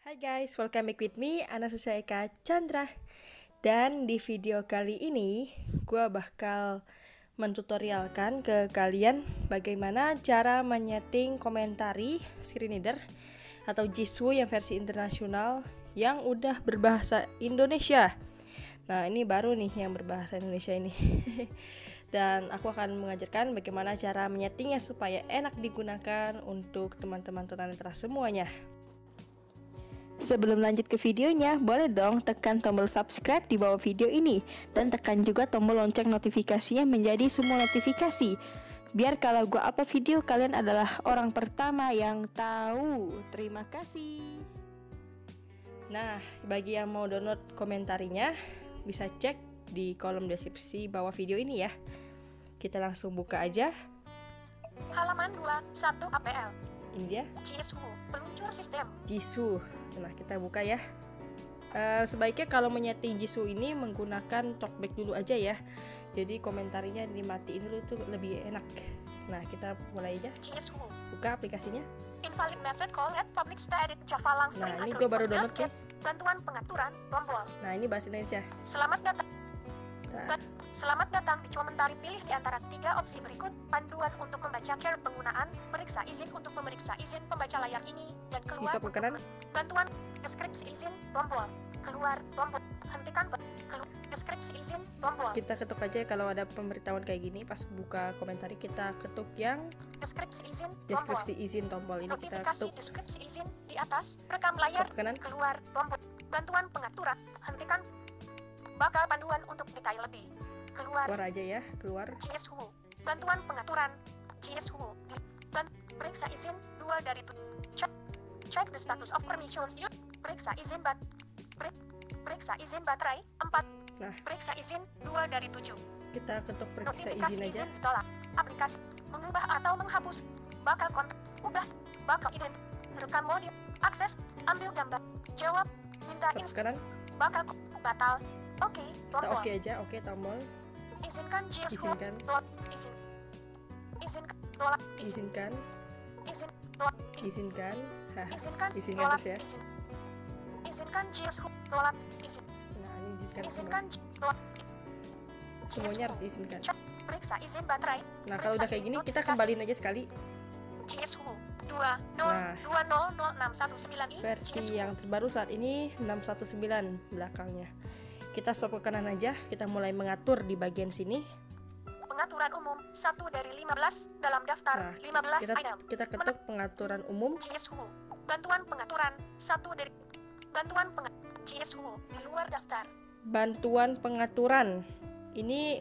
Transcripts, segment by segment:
Hai guys, welcome back with me, Anastasia Eka Chandra. Dan di video kali ini, gue bakal mentutorialkan ke kalian bagaimana cara menyeting komentari screen reader atau Jisoo yang versi internasional yang udah berbahasa Indonesia. Nah, ini baru nih yang berbahasa Indonesia ini. Dan aku akan mengajarkan bagaimana cara menyetingnya supaya enak digunakan untuk teman-teman tunanetra semuanya. Sebelum lanjut ke videonya, boleh dong tekan tombol subscribe di bawah video ini dan tekan juga tombol lonceng notifikasinya menjadi semua notifikasi. Biar kalau gue upload video kalian adalah orang pertama yang tahu. Terima kasih. Nah, bagi yang mau download komentarinya bisa cek di kolom deskripsi bawah video ini ya. Kita langsung buka aja. Halaman 21 APL. Ini dia. Jisoo, peluncur sistem. Jisoo. Nah, kita buka ya. Sebaiknya kalau menyeting Jisoo ini menggunakan talkback dulu aja ya. Jadi komentarinya dimatiin dulu tuh lebih enak. Nah, kita mulai aja. Jisoo. Buka aplikasinya. Invalid method call at public static Java langsung. Nah, ini gue baru download ya. Bantuan pengaturan tombol. Nah, ini bahasa Indonesia. Selamat datang. Nah. Selamat datang di komentari, pilih di antara 3 opsi berikut. Panduan untuk membaca care penggunaan, periksa izin untuk memeriksa izin pembaca layar ini, dan keluar Bisa ke kanan. Bantuan, deskripsi izin, tombol, keluar, tombol, hentikan, deskripsi izin, tombol. Kita ketuk aja kalau ada pemberitahuan kayak gini, pas buka komentari kita ketuk yang deskripsi izin, deskripsi izin tombol ini kita ketuk. Deskripsi izin di atas, rekam layar, keluar, tombol, bantuan pengaturan, hentikan, bakal panduan untuk detail lebih. Keluar aja ya, keluar. Jisoo, bantuan pengaturan, Jisoo, periksa izin 2 dari 7. Check the status of permissions. Periksa izin periksa izin baterai 4. Nah, periksa izin 2 dari 7. Kita ketuk periksa notifikasi izin aja. Izin ditolak. Aplikasi mengubah atau menghapus, bakal kontak, ubah, bakal ident, rekam mode, akses, ambil gambar, jawab, minta sekarang bakal batal. Oke, tombol. Oke aja, oke tombol. Izinkan Jisoo. Izinkan. Izinkan. Tolak. Izinkan. Tolak. Izinkan. Hah. Izinkan. Izinkan Tolak. terus ya. Izinkan Jisoo. Tolak. Nah, ini izinkan. Izinkan. Tolak. Semuanya harus diizinkan. Periksa izin baterai. Nah, kalau udah kayak gini kita kembaliin aja sekali. Jisoo. Nah, 2000619 versi yang terbaru saat ini 619 belakangnya. Kita swipe ke kanan aja, kita mulai mengatur di bagian sini. Pengaturan umum 1 dari 15 dalam daftar 15 item. Kita ketuk pengaturan umum. Jisoo. Bantuan pengaturan 1 dari bantuan Jisoo di luar daftar. Bantuan pengaturan. Ini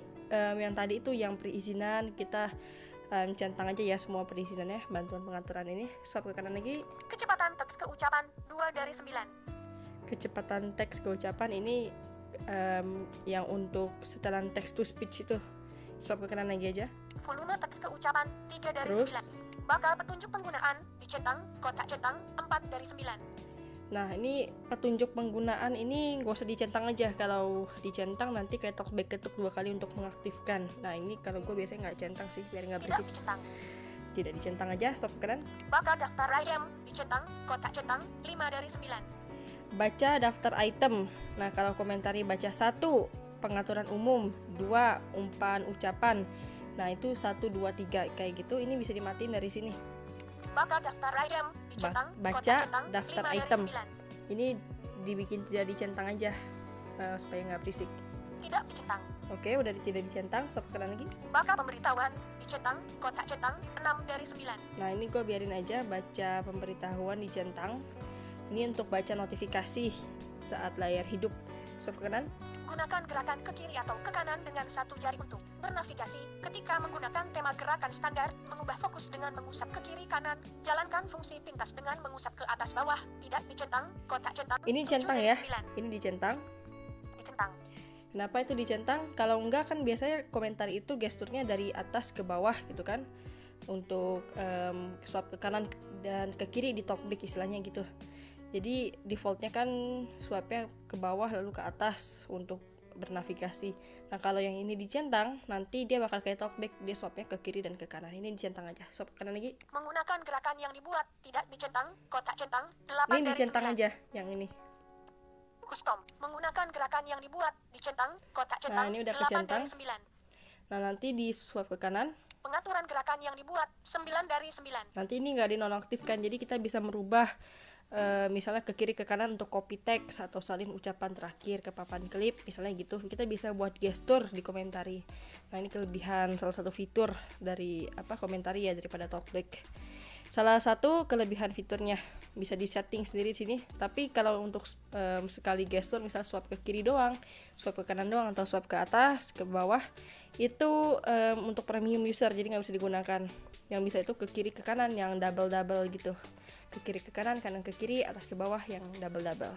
yang tadi itu yang perizinan, kita centang aja ya semua perizinannya. Bantuan pengaturan ini swipe ke kanan lagi. Kecepatan teks keucapan 2 dari 9. Kecepatan teks keucapan ini yang untuk setelan text to speech itu swipe ke kanan lagi aja. Volume teks keucapan 3 dari Terus, 9. Bakal petunjuk penggunaan dicentang, kotak centang 4 dari 9. Nah, ini petunjuk penggunaan ini gak usah dicentang aja. Kalau dicentang nanti kayak talkback ketuk 2 kali untuk mengaktifkan. Nah, ini kalau gue biasanya nggak centang sih biar nggak berisik. Tidak dicentang aja, stop kanan. Bakal daftar item dicentang, kotak centang 5 dari 9. Baca daftar item. Nah, kalau komentari baca 1 pengaturan umum, 2 umpan ucapan. Nah, itu 1 2 3 kayak gitu. Ini bisa dimatiin dari sini. Bakal daftar item dicentang, baca daftar item. Ini dibikin tidak dicentang aja supaya nggak berisik. Tidak dicentang. Oke, udah tidak dicentang, stop kanan lagi. Bakal pemberitahuan dicentang, kotak centang 6 dari 9. Nah, ini gue biarin aja baca pemberitahuan dicentang. Ini untuk baca notifikasi saat layar hidup. Stop ke kanan. Gunakan gerakan ke kiri atau ke kanan dengan 1 jari untuk bernavigasi. Ketika menggunakan tema gerakan standar, mengubah fokus dengan mengusap ke kiri kanan. Jalankan fungsi pintas dengan mengusap ke atas bawah. Tidak dicentang, kotak centang. Ini centang ya. Ini dicentang. Dicentang. Kenapa itu dicentang? Kalau enggak kan biasanya komentar itu gesturnya dari atas ke bawah gitu kan. Untuk swipe ke kanan dan ke kiri di talkback istilahnya gitu. Jadi defaultnya kan swipe-nya ke bawah lalu ke atas untuk bernavigasi. Nah kalau yang ini dicentang, nanti dia bakal kayak talkback, dia swapnya ke kiri dan ke kanan. Ini dicentang aja, swap ke kanan lagi. Menggunakan gerakan yang dibuat, tidak dicentang, kotak centang, 8 Ini dari dicentang 9. aja, yang ini. Custom, menggunakan gerakan yang dibuat, dicentang, kotak centang, Nah ini udah 8 kecentang. dari 9. Nah nanti di swap ke kanan. Pengaturan gerakan yang dibuat, 9 dari 9. Nanti ini nggak dinonaktifkan, jadi kita bisa merubah misalnya ke kiri ke kanan untuk copy text atau salin ucapan terakhir ke papan klip, misalnya gitu. Kita bisa buat gestur di komentari. Nah ini kelebihan salah satu fitur dari komentari ya daripada talkback. Salah satu kelebihan fiturnya bisa di setting sendiri di sini. Tapi kalau untuk sekali gestur, misal swipe ke kiri doang, swipe ke kanan doang, atau swipe ke atas, ke bawah, itu untuk premium user, jadi nggak bisa digunakan. Yang bisa itu ke kiri ke kanan yang double gitu, ke kiri ke kanan, kanan ke kiri, atas ke bawah yang double.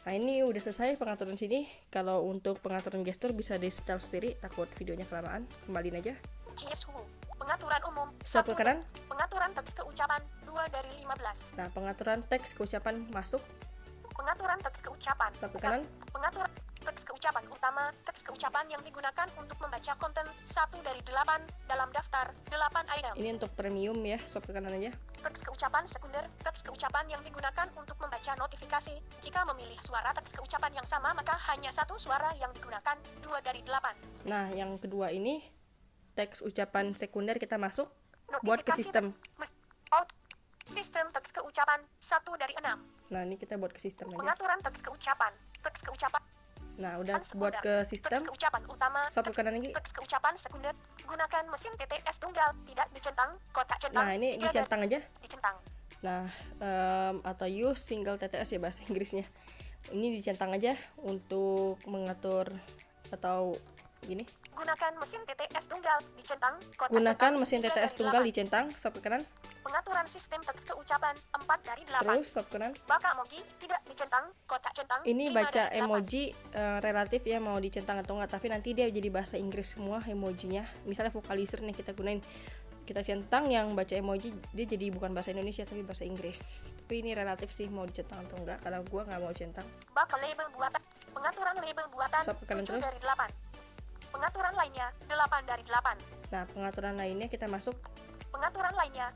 Nah ini udah selesai pengaturan sini. Kalau untuk pengaturan gestur bisa di setel sendiri, takut videonya kelamaan, kembaliin aja. CSU, pengaturan umum, Swipe ke kanan. Pengaturan teks keucapan, 2 dari 15. Nah pengaturan teks keucapan masuk. Pengaturan teks keucapan. Swipe ke kanan. Pengaturan teks keucapan utama, teks keucapan yang digunakan untuk membaca konten 1 dari 8 dalam daftar 8 item. Ini untuk premium ya, swipe ke kanan aja. Teks keucapan sekunder, teks keucapan yang digunakan untuk membaca notifikasi. Jika memilih suara teks keucapan yang sama, maka hanya satu suara yang digunakan, 2 dari 8. Nah yang kedua ini teks ucapan sekunder kita masuk buat ke sistem. Sistem teks keucapan 1 dari 6. Nah ini kita buat ke sistem aja. Pengaturan teks keucapan. Teks keucapan. Nah udah buat ke sistem. Teks keucapan utama. Swipe ke kanan lagi. Teks keucapan sekunder. Gunakan mesin TTS tunggal, tidak dicentang, kotak centang. Nah ini dicentang aja. Dicentang. Nah atau use single TTS ya bahasa Inggrisnya. Ini dicentang aja untuk mengatur atau gini. Gunakan mesin TTS tunggal, dicentang, kotak Gunakan centang, mesin 3 TTS dari tunggal 8. dicentang, swipe ke kanan. Pengaturan sistem teks keucapan 4 dari 8. Terus swipe ke kanan. Baka emoji tidak dicentang, kotak centang. Ini 5 baca dari 8. emoji relatif ya, mau dicentang atau enggak, tapi nanti dia jadi bahasa Inggris semua emojinya. Misalnya vocalizer nih kita gunain, kita centang yang baca emoji, dia jadi bukan bahasa Indonesia tapi bahasa Inggris. Tapi ini relatif sih mau dicentang atau enggak. Kalau gua nggak mau centang. Baka label buatan. Pengaturan label buatan Swipe ke kanan 7 terus. dari 8. Pengaturan lainnya 8 dari 8. Nah pengaturan lainnya kita masuk. Pengaturan lainnya.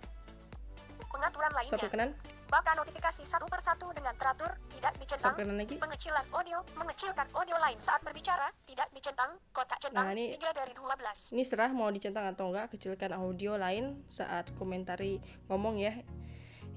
Pengaturan Swipe ke lainnya. kanan. Baka notifikasi satu persatu dengan teratur, tidak dicentang. Swipe ke kanan lagi. Pengecilan audio, mengecilkan audio lain saat berbicara, tidak dicentang, kotak centang. Nah, ini 3 dari 12. Ini serah mau dicentang atau enggak, kecilkan audio lain saat komentari ngomong ya.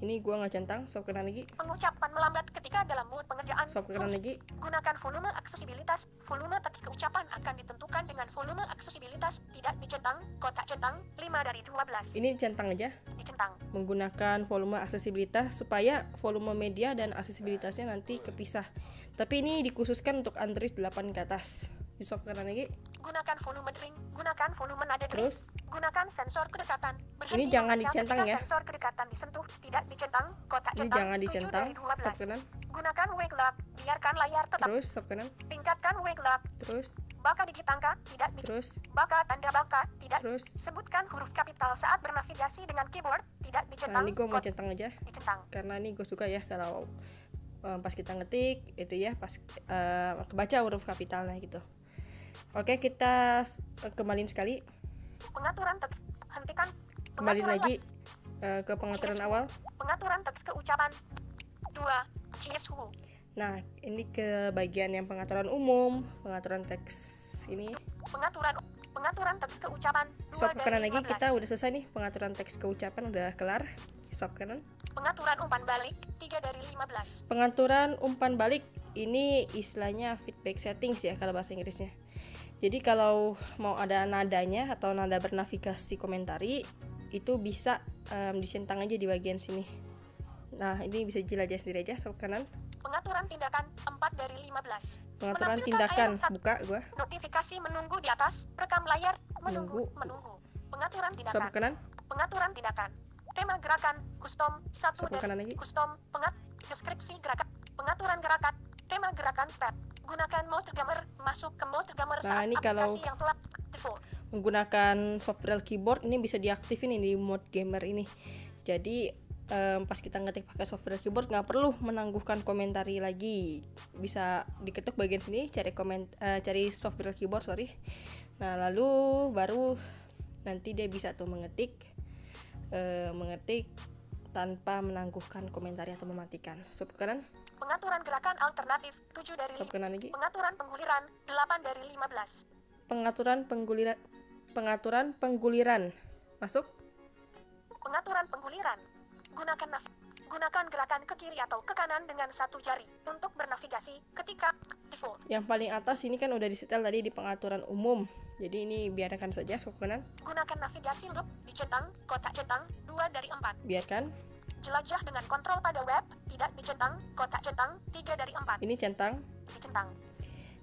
Ini gua nggak centang, swipe kanan lagi. Pengucapan melambat ketika dalam mood pengerjaan. Swipe ke kanan lagi. Gunakan volume aksesibilitas. Volume teks keucapan akan ditentukan dengan volume aksesibilitas, tidak dicentang, kotak centang. 5 dari 12. Ini centang aja. Dicentang. Menggunakan volume aksesibilitas supaya volume media dan aksesibilitasnya nanti kepisah. Tapi ini dikhususkan untuk Android 8 ke atas. Di swipe kanan lagi. Gunakan volume dering. Gunakan volume nada dering. Terus Gunakan sensor kedekatan. Ini jangan membaca dicentang ketika ya. Sensor kedekatan disentuh, tidak dicentang, kotak ini centang. jangan 7 dicentang, dari 12. swipe kanan. Gunakan wake lock. Biarkan layar tetap. Terus swipe kanan. Tingkatkan wake lock. Terus Baka digit angka, tidak digit. terus Baka tanda baka, tidak. terus. Sebutkan huruf kapital saat bernavigasi dengan keyboard, tidak Nah dicentang. ini gue mau centang aja Dicentang. karena ini gue suka ya kalau pas kita ngetik itu ya pas kebaca huruf kapitalnya gitu. Oke kita kembaliin sekali, Pengaturan teks. Hentikan. kembaliin Pengaturan lagi ke pengaturan awal. Pengaturan teks keucapan. 2. CSU. Nah ini ke bagian yang pengaturan umum, pengaturan teks ini. Pengaturan teks keucapan. 2 Swipe ke dari kanan lagi, 15. kita udah selesai nih pengaturan teks keucapan udah kelar. Swipe kanan. Pengaturan umpan balik 3 dari 15. Pengaturan umpan balik ini istilahnya feedback settings ya kalau bahasa Inggrisnya. Jadi kalau mau ada nadanya atau nada bernavigasi komentari itu bisa dicentang aja di bagian sini. Nah ini bisa jelajah sendiri aja. Swipe kanan. Pengaturan tindakan 4 dari 15. Pengaturan Menampilkan tindakan, item 1. buka gua. Notifikasi menunggu di atas, rekam layar, menunggu. Pengaturan Swipe tindakan. kanan. Pengaturan tindakan. Tema gerakan, custom, 1 Swipe kanan dari lagi. custom, deskripsi gerakan, pengaturan gerakan, tema gerakan tab. Gunakan mode gamer, masuk ke mode gamer Nah, saat ini kalau aplikasi yang telah default. menggunakan software keyboard ini bisa diaktifin ini di mode gamer ini. Jadi pas kita ngetik pakai software keyboard nggak perlu menangguhkan komentari lagi, bisa diketuk bagian sini cari software keyboard nah lalu baru nanti dia bisa tuh mengetik tanpa menangguhkan komentari atau mematikan. Swipe ke kanan. Pengaturan gerakan alternatif 7 dari 5. Pengaturan pengguliran 8 dari 15. Pengaturan pengguliran. Masuk. Pengaturan pengguliran. Gunakan gerakan ke kiri atau ke kanan dengan satu jari untuk bernavigasi ketika default. Yang paling atas ini kan udah disetel tadi di pengaturan umum. Jadi ini biarkan saja, swipe kanan. Gunakan navigasi loop dicentang, kotak centang 2 dari 4. Biarkan. Jelajah dengan kontrol pada web, tidak dicentang, kotak centang 3 dari 4. Ini centang. Dicentang.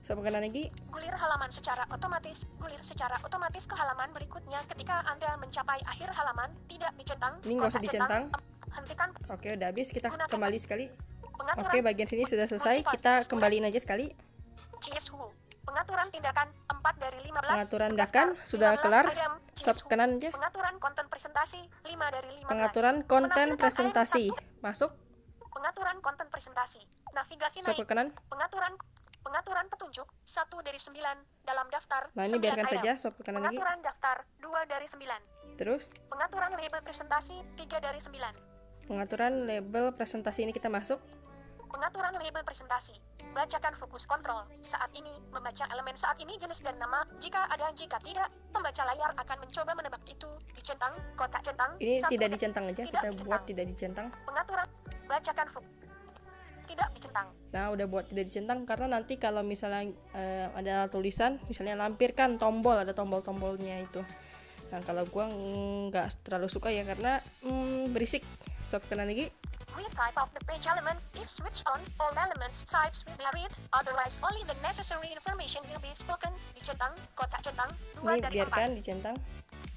Swipe kanan lagi. Gulir halaman secara otomatis. Gulir secara otomatis ke halaman berikutnya ketika Anda mencapai akhir halaman, tidak dicentang. Ini nggak usah dicentang. Hentikan. Oke, udah habis, kita kembali sekali. Pengaturan. Oke, bagian sini sudah selesai, kita kembaliin aja sekali. Pengaturan tindakan 4 dari 15. Pengaturan tindakan sudah kelar. Swipe kanan aja. Pengaturan konten presentasi 5 dari 15. Pengaturan konten presentasi. Masuk. Pengaturan konten presentasi. Navigasi Swipe naik. kanan. Pengaturan petunjuk 1 dari 9 dalam daftar. Nah, ini biarkan saja, swipe kanan lagi. Pengaturan daftar 2 dari 9. Terus Pengaturan label presentasi 3 dari 9. pengaturan label presentasi ini kita masuk. Pengaturan label presentasi. Bacakan fokus kontrol. Saat ini, membaca elemen saat ini jenis dan nama. Jika ada, jika tidak, pembaca layar akan mencoba menebak itu. Dicentang, kotak centang. Ini tidak dicentang aja, kita buat tidak dicentang. Pengaturan. Bacakan fokus. Tidak dicentang. Nah, udah buat tidak dicentang karena nanti kalau misalnya ada tulisan, misalnya lampirkan tombol, ada tombol-tombolnya itu. Nah, kalau gua nggak terlalu suka ya karena berisik. Swipe kanan lagi. Read type of the page element. If switched on, all elements types will be read. Otherwise, only the necessary information will be spoken. Dicentang, kotak centang, 2 Ini dari 4. biarkan dicentang.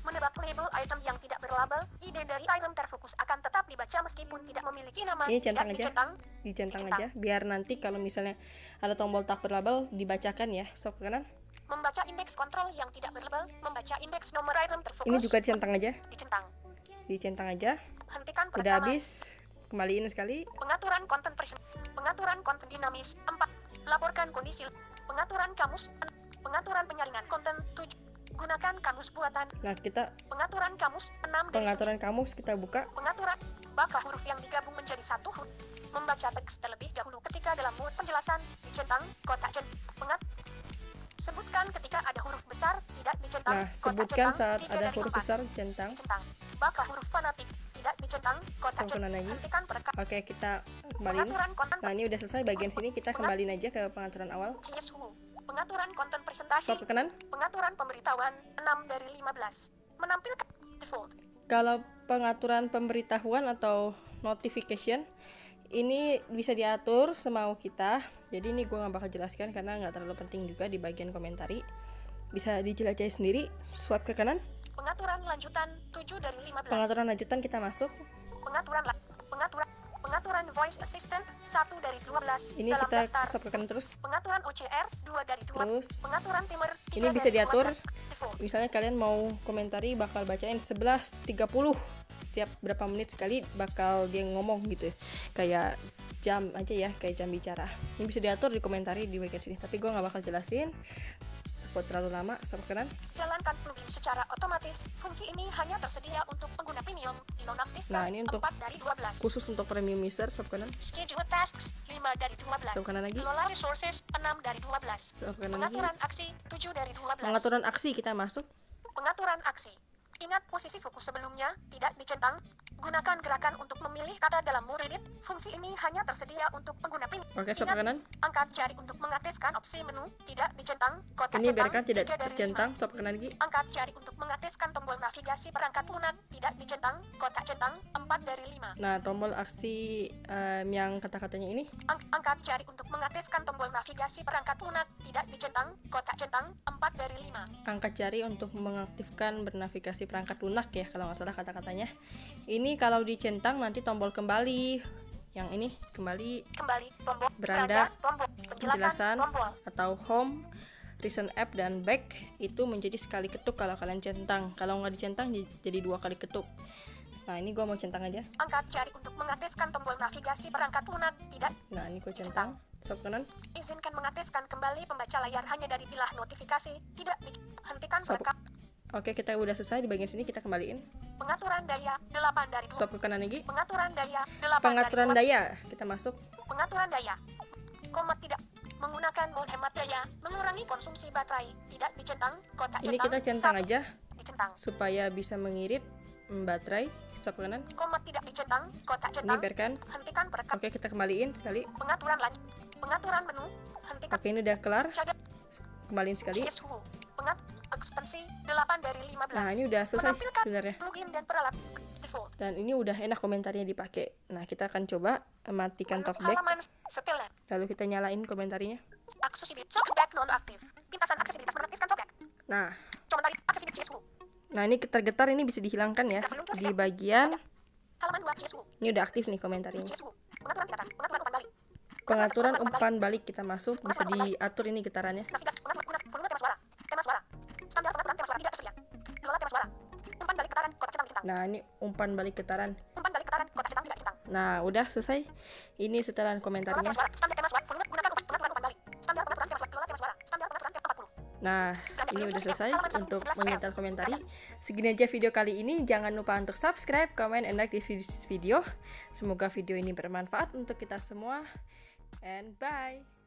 Menebak label item yang tidak berlabel. Ide dari item terfokus akan tetap dibaca meskipun tidak memiliki nama. Ini centang Tidak aja. Dicentang aja. Biar nanti kalau misalnya ada tombol tak berlabel dibacakan ya. Swipe ke kanan. Membaca indeks kontrol yang tidak berlabel. Membaca indeks nomor item terfokus. Ini juga dicentang aja. Dicentang. Dicentang aja. Hentikan perekaman. Udah habis. Kembaliin sekali. Pengaturan konten dinamis 4. Laporkan kondisi. Pengaturan kamus. Pengaturan penyaringan konten 7. Gunakan kamus buatan. Nah, kita Pengaturan kamus 6 dari pengaturan kamus kita buka. Pengaturan baka huruf yang digabung menjadi satu huruf. Membaca teks terlebih dahulu ketika dalam mode penjelasan. Dicentang, kotak centang. Sebutkan ketika ada huruf besar, tidak dicentang. Nah, kotak sebutkan centang, saat 3 ada dari huruf 4. besar centang. Dicentang. Baka huruf fanatik, tidak dicentang. Kotak Sempurna centang. lagi. Hentikan perekaman. Oke, kita kembaliin. Pengaturan konten. Nah, ini udah selesai bagian sini, kita kembaliin aja ke pengaturan awal. CSU. Pengaturan konten presentasi. Swipe ke kanan. Pengaturan pemberitahuan 6 dari 15. Menampilkan default. Kalau pengaturan pemberitahuan atau notification ini bisa diatur semau kita. Jadi ini gue nggak bakal jelaskan karena nggak terlalu penting juga di bagian komentari. Bisa dijelajahi sendiri. Swipe ke kanan. Pengaturan lanjutan 7 dari 15. Pengaturan lanjutan kita masuk. Pengaturan voice assistant 1 dari 12. Ini dalam kita daftar. swipe ke kanan terus. Pengaturan OCR 2 dari 2. Terus Pengaturan timer 3 ini bisa dari diatur. 12. Default. Misalnya kalian mau komentari bakal bacain 11.30. Setiap berapa menit sekali bakal dia ngomong gitu ya. Kayak jam aja ya, kayak jam bicara. Ini bisa diatur di komentari di bagian sini, tapi gue nggak bakal jelasin buat terlalu lama. Swipe kanan. Jalankan plugin secara otomatis. Fungsi ini hanya tersedia untuk pengguna premium. Dinonaktifkan. Nah, ini untuk 4 dari 12. khusus untuk premium user. Swipe kanan. Schedule tasks 5 dari 12. Swipe kanan lagi. Kelola resources 6 dari 12. Swipe kanan lagi. Pengaturan aksi 7 dari 12. Pengaturan aksi kita masuk. Pengaturan aksi. Ingat posisi fokus sebelumnya, tidak dicentang. Gunakan gerakan untuk memilih kata dalam mode edit. Fungsi ini hanya tersedia untuk pengguna premium. Oke, swipe kanan. Angkat jari untuk mengaktifkan opsi menu, tidak dicentang. Kotak Ini centang, biarkan tidak 3 dari dicentang. 5. Swipe kanan lagi. Angkat jari untuk mengaktifkan tombol navigasi perangkat lunak, tidak dicentang. Kotak centang 4 dari 5. Nah, tombol aksi yang kata-katanya ini. Angkat jari untuk mengaktifkan tombol navigasi perangkat lunak, tidak dicentang. Kotak centang 4 dari 5. Angkat jari untuk mengaktifkan bernavigasi perangkat lunak ya, kalau nggak salah kata-katanya. Ini kalau dicentang nanti tombol kembali. Yang ini kembali tombol beranda, tombol penjelasan tombol atau home, recent app dan back itu menjadi sekali ketuk kalau kalian centang. Kalau nggak dicentang jadi 2 kali ketuk. Nah, ini gua mau centang aja. Angkat jari untuk mengaktifkan tombol navigasi perangkat lunak. Tidak. Nah, ini gua centang. Swipe kanan. Izinkan mengaktifkan kembali pembaca layar hanya dari pilah notifikasi. Tidak. Hentikan Swipe. perekam. Oke, kita udah selesai di bagian sini, kita kembaliin. Pengaturan daya 8 dari 2. Swipe ke kanan lagi. Pengaturan daya 8 Pengaturan dari 2. daya, kita masuk. Pengaturan daya. Tidak. Menggunakan mode hemat daya, mengurangi konsumsi baterai. Tidak dicentang. Kotak Ini centang. kita centang aja Dicentang. supaya bisa mengirit baterai. Swipe kanan. Tidak dicentang. Kotak Ini centang. biarkan. Hentikan perekam. Oke, kita kembaliin sekali. Pengaturan lanjut. Pengaturan menu. Hentikan. Oke, ini udah kelar. Cadat. Kembaliin sekali. CSU. Ekspansi 8 dari 15. Nah, ini udah selesai Menampilkan sebenarnya. plugin dan peralatan default. Dan ini udah enak komentarnya dipakai. Nah, kita akan coba matikan talkback. Halaman setelan. Lalu kita nyalain komentarnya. Aksesibilitas talkback nonaktif. Pintasan aksesibilitas menonaktifkan talkback. Nah, Komentari aksesibilitas CSU. nah ini tergetar ini bisa dihilangkan ya di bagian. Halaman 2 CSU. Ini udah aktif nih komentarnya. CSU. Pengaturan tingkatan. Pengaturan umpan balik. Pengaturan umpan balik kita masuk, bisa diatur ini getarannya. Navigasi. Volume tema suara. Tema suara. Standar pengaturan tema suara tidak tersedia. Kelola tema suara. Umpan balik getaran kotak centang dicentang. Nah, ini umpan balik getaran. Umpan balik getaran kotak centang tidak dicentang. Nah, udah selesai. Ini setelan Kelola komentarnya. tema suara. Standar tema suara. Volume gunakan pengaturan umpan balik. Standar pengaturan tema suara. Kelola tema suara. Standar pengaturan tema 40. Nah, ini udah selesai untuk menyetel komentari. Segini aja video kali ini. Jangan lupa untuk subscribe, comment, and like di video. Semoga video ini bermanfaat untuk kita semua. And bye.